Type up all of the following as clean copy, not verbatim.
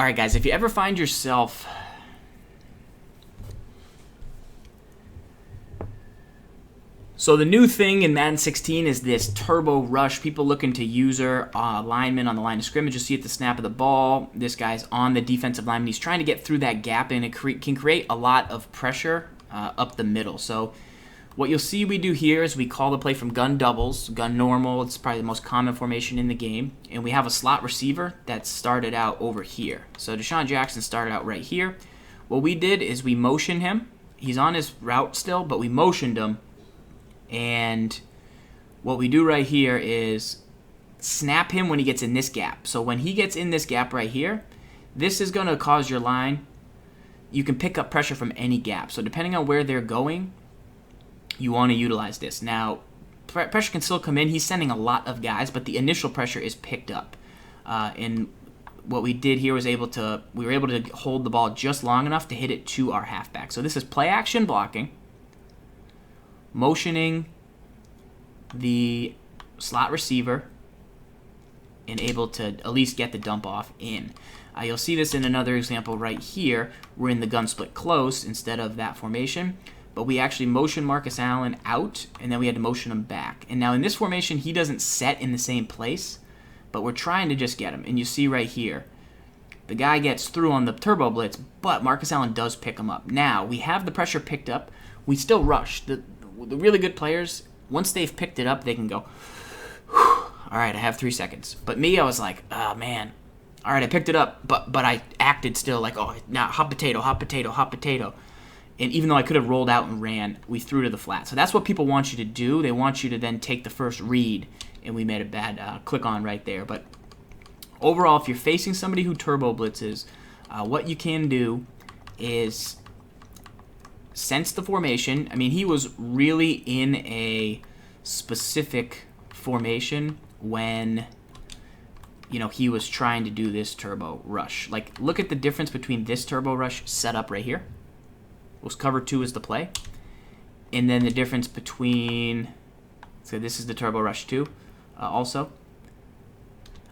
All right, guys, if you ever find yourself So the new thing in Madden 16 is this turbo rush. People looking to user lineman on the line of scrimmage. You see at the snap of the ball, this guy's on the defensive lineman. He's trying to get through that gap, and it can create a lot of pressure up the middle. So what you'll see we do here is we call the play from gun doubles, gun normal. It's probably the most common formation in the game. And we have a slot receiver that started out over here. So Deshaun Jackson started out right here. What we did is we motioned him. He's on his route still, but we motioned him. And what we do right here is snap him when he gets in this gap. So when he gets in this gap right here, this is going to cause your line. You can pick up pressure from any gap. So depending on where they're going, you want to utilize this. Now, pressure can still come in. He's sending a lot of guys, but the initial pressure is picked up. And what we did here was we were able to hold the ball just long enough to hit it to our halfback. So this is play action blocking, motioning the slot receiver, and able to at least get the dump off in. You'll see this in another example right here. We're in the gun split close instead of that formation, but we actually motion Marcus Allen out, and then we had to motion him back. And now in this formation, he doesn't set in the same place, but we're trying to just get him. And you see right here, the guy gets through on the turbo blitz, but Marcus Allen does pick him up. Now, we have the pressure picked up. We still rush. The really good players, once they've picked it up, they can go, all right, I have 3 seconds. But me, I was like, oh, man. All right, I picked it up, but I acted still like, oh, now hot potato, hot potato, hot potato. And even though I could have rolled out and ran, we threw to the flat. So that's what people want you to do. They want you to then take the first read, and we made a bad click on right there. But overall, if you're facing somebody who turbo blitzes, what you can do is sense the formation. I mean, he was really in a specific formation when, he was trying to do this turbo rush. Like, look at the difference between this turbo rush setup right here. Was cover 2 is the play. And then the difference between, so this is the turbo rush 2 also.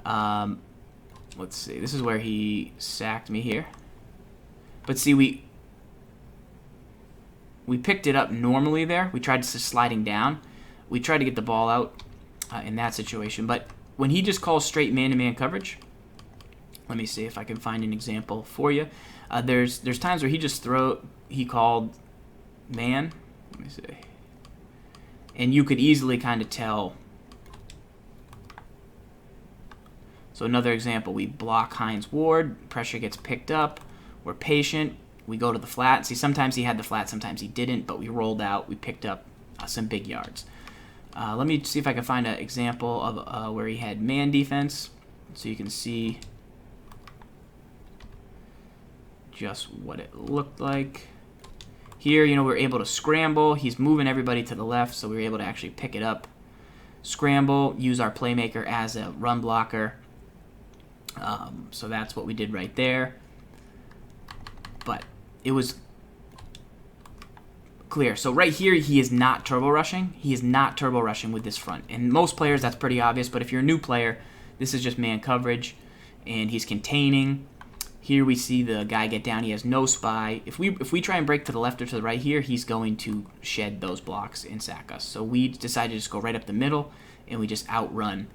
Let's see, this is where he sacked me here. But see, we picked it up normally there. We tried sliding down. We tried to get the ball out in that situation. But when he just calls straight man-to-man coverage, let me see if I can find an example for you. There's times where he called man. Let me see. And you could easily kind of tell. So another example, we block Hines Ward. Pressure gets picked up. We're patient. We go to the flat. See, sometimes he had the flat, sometimes he didn't, but we rolled out. We picked up some big yards. Let me see if I can find an example of where he had man defense, so you can see just what it looked like. Here, we're able to scramble. He's moving everybody to the left, so we were able to actually pick it up. Scramble, use our playmaker as a run blocker. So that's what we did right there. But it was clear. So right here, he is not turbo rushing. He is not turbo rushing with this front. And most players, that's pretty obvious. But if you're a new player, this is just man coverage, and he's containing. Here we see the guy get down. He has no spy. If we try and break to the left or to the right here, he's going to shed those blocks and sack us. So we decided to just go right up the middle, and we just outrun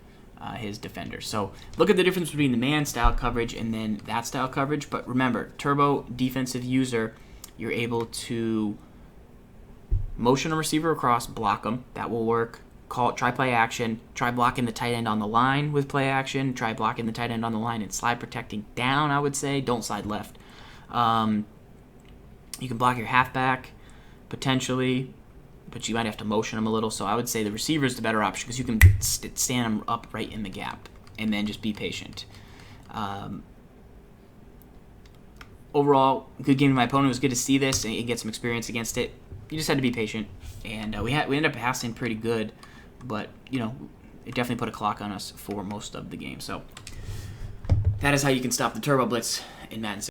his defender. So look at the difference between the man style coverage and then that style coverage. But remember, turbo defensive user, you're able to motion a receiver across, block them. That will work. Try play action. Try blocking the tight end on the line with play action. Try blocking the tight end on the line and slide protecting down, I would say. Don't slide left. You can block your halfback, potentially, but you might have to motion him a little. So I would say the receiver is the better option because you can stand him up right in the gap and then just be patient. Overall, good game to my opponent. It was good to see this and get some experience against it. You just had to be patient, and we ended up passing pretty good, but it definitely put a clock on us for most of the game. So that is how you can stop the turbo blitz in Madden 16.